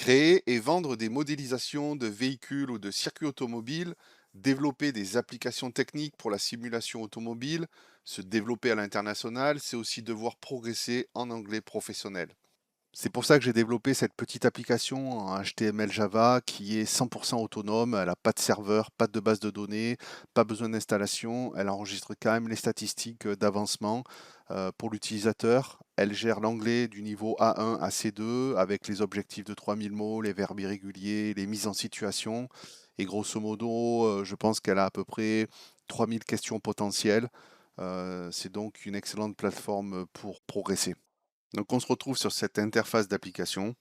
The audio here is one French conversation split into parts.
Créer et vendre des modélisations de véhicules ou de circuits automobiles, développer des applications techniques pour la simulation automobile, se développer à l'international, c'est aussi devoir progresser en anglais professionnel. C'est pour ça que j'ai développé cette petite application en HTML Java qui est 100% autonome. Elle n'a pas de serveur, pas de base de données, pas besoin d'installation. Elle enregistre quand même les statistiques d'avancement pour l'utilisateur. Elle gère l'anglais du niveau A1 à C2 avec les objectifs de 3000 mots, les verbes irréguliers, les mises en situation. Et grosso modo, je pense qu'elle a à peu près 3000 questions potentielles. C'est donc une excellente plateforme pour progresser. Donc on se retrouve sur cette interface d'application.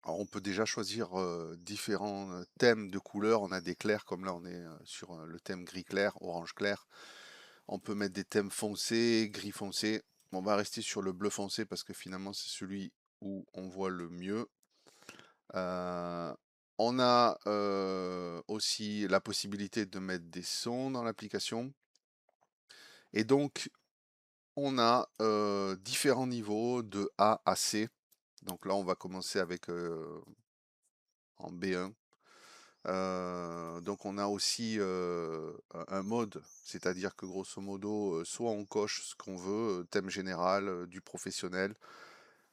Alors on peut déjà choisir différents thèmes de couleurs. On a des clairs comme là on est sur le thème gris clair, orange clair. On peut mettre des thèmes foncés, gris foncé. On va rester sur le bleu foncé parce que finalement c'est celui où on voit le mieux. Euh, on a aussi la possibilité de mettre des sons dans l'application. Et donc on a différents niveaux de A à C. Donc là, on va commencer avec en B1. Donc on a aussi un mode, c'est-à-dire que grosso modo, soit on coche ce qu'on veut, thème général, du professionnel,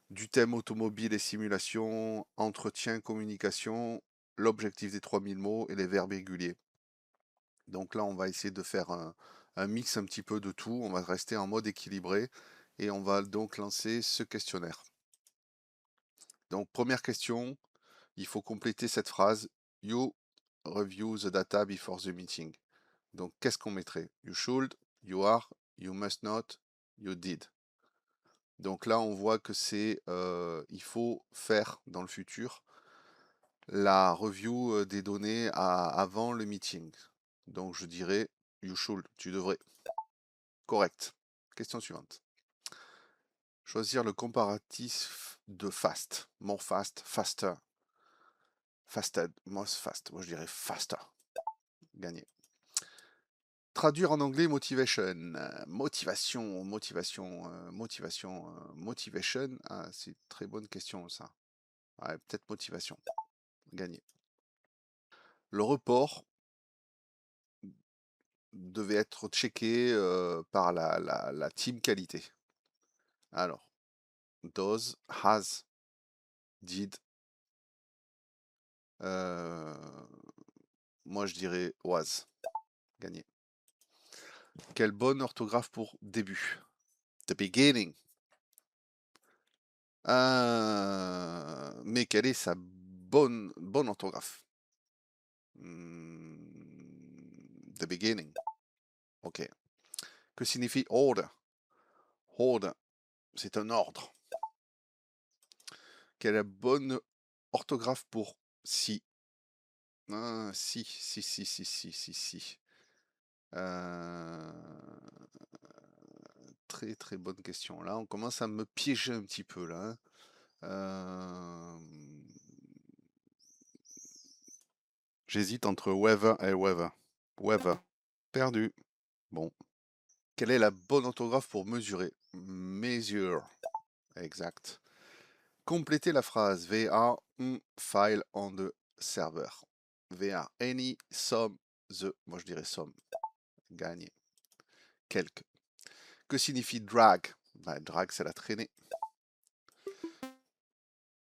du thème automobile et simulation, entretien, communication, l'objectif des 3000 mots et les verbes réguliers. Donc là, on va essayer de faire un mix un petit peu de tout. On va rester en mode équilibré et on va donc lancer ce questionnaire. Donc première question, il faut compléter cette phrase. You review the data before the meeting. Donc qu'est-ce qu'on mettrait? You should, you are, you must not, you did. Donc là, on voit que c'est, il faut faire dans le futur la review des données avant le meeting. Donc je dirais you should, tu devrais. Correct. Question suivante. Choisir le comparatif de fast. More fast, faster. Fasted, most fast. Moi je dirais faster. Gagné. Traduire en anglais motivation. Motivation, motivation, motivation, motivation. Ah, c'est une très bonne question ça. Ouais, peut-être motivation. Gagné. Le report devait être checké par la team qualité. Alors, does, has, did. euh, moi je dirais was. Gagné. Quelle bonne orthographe pour début. The beginning. Mais quelle est sa bonne orthographe? The beginning. Ok. Que signifie order? Order, c'est un ordre. Quelle est la bonne orthographe pour si? Si. Euh, Très très bonne question. Là, on commence à me piéger un petit peu là, hein. Euh, J'hésite entre weather et weather. Weather. Perdu. Bon. Quelle est la bonne orthographe pour mesurer? Measure. Exact. Complétez la phrase. They are file on the server. They are any, some, the. Moi je dirais some. Gagné. Quelques. Que signifie drag? Bah, drag, c'est la traînée.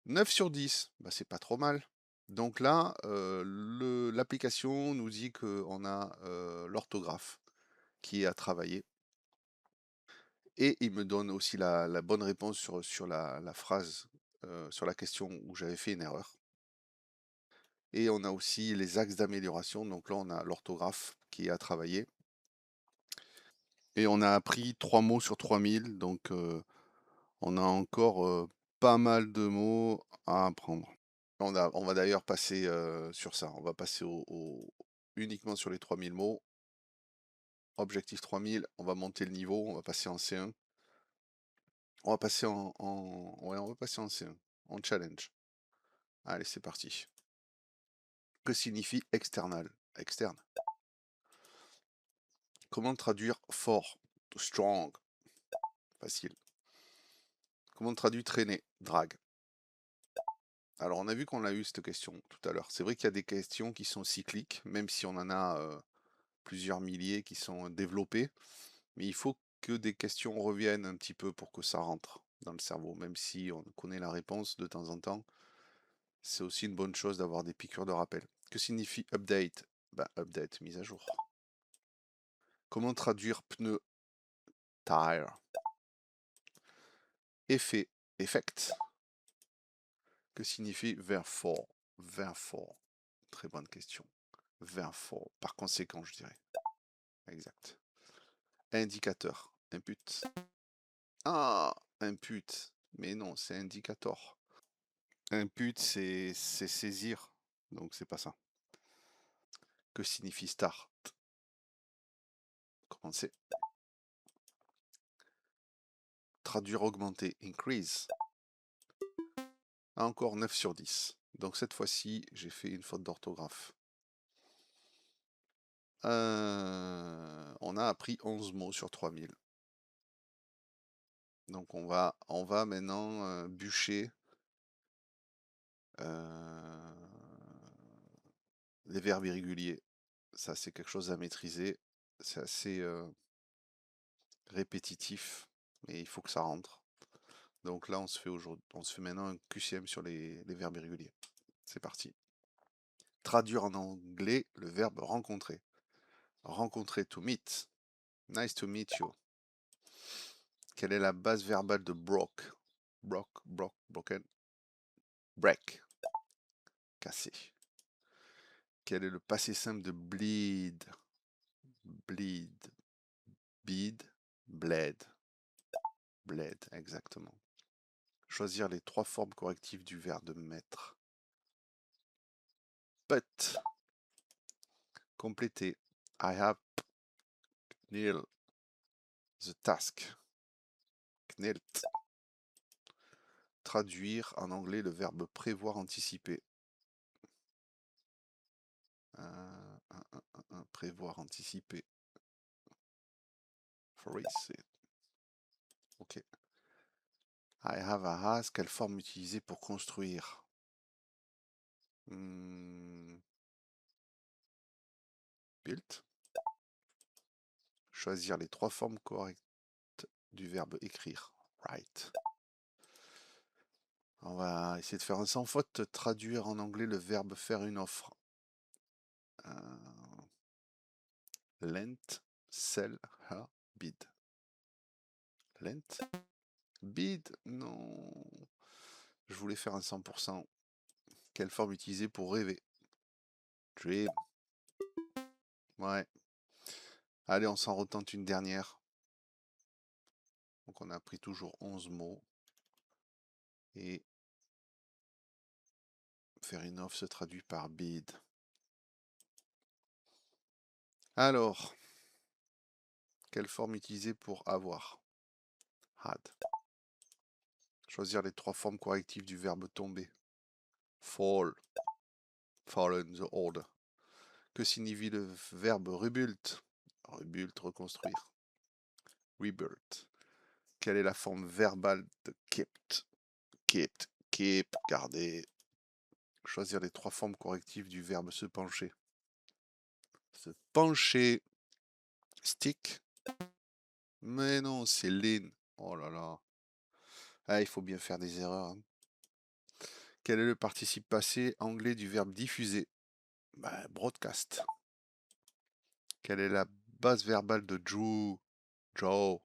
9 sur 10. Bah, c'est pas trop mal. Donc là, l'application nous dit qu'on a l'orthographe qui est à travailler. Et il me donne aussi la bonne réponse sur la phrase, sur la question où j'avais fait une erreur. Et on a aussi les axes d'amélioration. Donc là, on a l'orthographe qui est à travailler. Et on a appris 3 mots sur 3000. Donc on a encore pas mal de mots à apprendre. On va d'ailleurs passer sur ça. On va passer uniquement sur les 3000 mots. Objectif 3000, on va monter le niveau, on va passer en C1. On va passer ouais, on va passer en C1, en challenge. Allez, c'est parti. Que signifie external? Externe. Comment traduire fort? Strong. Facile. Comment traduire traîner? Drag. Alors, on a vu qu'on l'a eu cette question tout à l'heure. C'est vrai qu'il y a des questions qui sont cycliques, même si on en a plusieurs milliers qui sont développées. Mais il faut que des questions reviennent un petit peu pour que ça rentre dans le cerveau. Même si on connaît la réponse de temps en temps, c'est aussi une bonne chose d'avoir des piqûres de rappel. Que signifie update? Bah, update, mise à jour. Comment traduire pneu? Tire. Effet, effect. Que signifie therefore? Therefore. Très bonne question. Therefore. Par conséquent, je dirais. Exact. Indicateur. Input. Ah, input. Mais non, c'est indicator. Input, c'est saisir. Donc, c'est pas ça. Que signifie start? Commencer. Traduire augmenter. Increase. Encore 9 sur 10. Donc, cette fois-ci, j'ai fait une faute d'orthographe. On a appris 11 mots sur 3000. Donc on va maintenant bûcher les verbes irréguliers. Ça, c'est quelque chose à maîtriser. C'est assez répétitif, mais il faut que ça rentre. Donc là, on se fait maintenant un QCM sur les verbes irréguliers. C'est parti. Traduire en anglais le verbe rencontrer. Rencontrer, to meet. Nice to meet you. Quelle est la base verbale de broke? Broken. Break. Casser. Quel est le passé simple de bleed? Bleed. Bead. Bled. Bled, exactement. Choisir les 3 formes correctives du verbe mettre. But. Compléter. I have kneel the task. Knelt. Traduire en anglais le verbe prévoir, anticiper. Prévoir, anticiper. Forecast. Ok. I have a house. Quelle forme utiliser pour construire? Built. Choisir les 3 formes correctes du verbe écrire. Write. On va essayer de faire un sans faute. Traduire en anglais le verbe faire une offre. Lent, sell, her, bid. Lent, bid, non. Je voulais faire un 100%. Quelle forme utiliser pour rêver? Dream. Ouais. Allez, on s'en retente une dernière. Donc on a appris toujours 11 mots. Et faire une offre se traduit par bid. Alors, quelle forme utiliser pour avoir? Had. Choisir les 3 formes correctives du verbe tomber. Fall. Fallen, the order. Que signifie le verbe rebuild? Rebuild, reconstruire. Rebuild. Quelle est la forme verbale de kept? Kept, keep, garder. Choisir les 3 formes correctives du verbe se pencher. Se pencher. Stick. Mais non, c'est lean. Oh là là. Ah, il faut bien faire des erreurs. Hein. Quel est le participe passé anglais du verbe diffuser? Bah, broadcast. Quelle est la base verbale de Drew? Joe.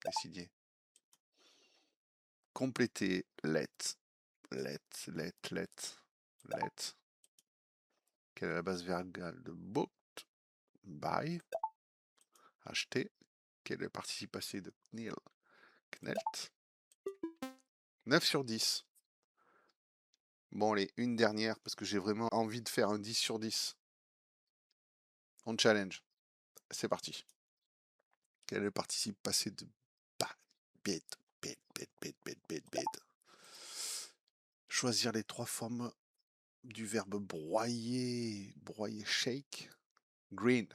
Décidé. Compléter. Let. Let. Quelle est la base verbale de booked? Buy. Acheter. Quel est le participe passé de kneel? Knelt. 9 sur 10. Bon, allez, une dernière parce que j'ai vraiment envie de faire un 10 sur 10. On challenge. C'est parti. Quel est le participe passé de bit? Choisir les 3 formes du verbe broyer. Broyer, shake. Green.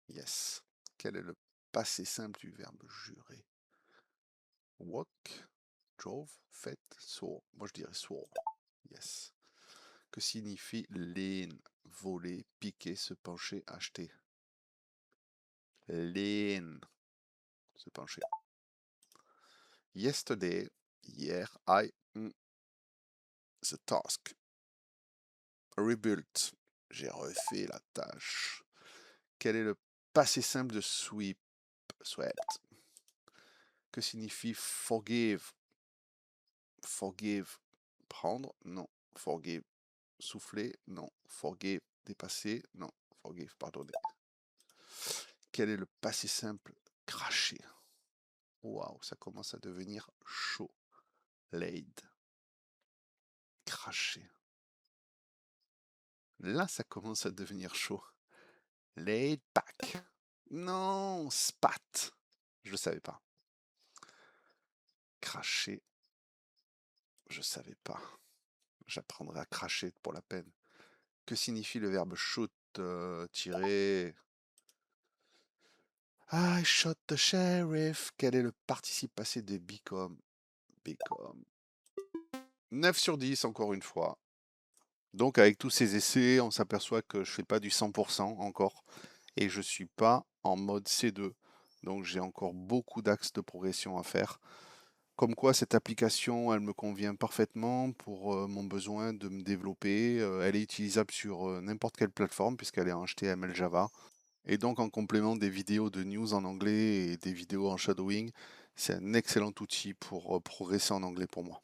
Yes. Quel est le passé simple du verbe jurer? Walk. drove, fait, saw. Moi je dirais saw. Yes. Que signifie lean? Voler, piquer, se pencher, acheter. Lean, se pencher. Yesterday, hier, the task. Rebuilt, j'ai refait la tâche. Quel est le passé simple de sweep? Swept. Que signifie forgive? Forgive, prendre? Non. Forgive, souffler? Non. Forgive, dépasser? Non. Forgive, pardonner. Quel est le passé simple? Cracher. Waouh, ça commence à devenir chaud. Laid. Cracher. Là, ça commence à devenir chaud. Laid back. Non, spat. Je ne savais pas. Cracher. Je savais pas. J'apprendrai à cracher pour la peine. Que signifie le verbe shoot? Tirer. I shot the sheriff. Quel est le participe passé de become? Become. 9 sur 10, encore une fois. Donc, avec tous ces essais, on s'aperçoit que je fais pas du 100% encore. Et je suis pas en mode C2. Donc, j'ai encore beaucoup d'axes de progression à faire. Comme quoi, cette application, elle me convient parfaitement pour mon besoin de me développer. Elle est utilisable sur n'importe quelle plateforme puisqu'elle est en HTML Java. Et donc, en complément des vidéos de news en anglais et des vidéos en shadowing, c'est un excellent outil pour progresser en anglais pour moi.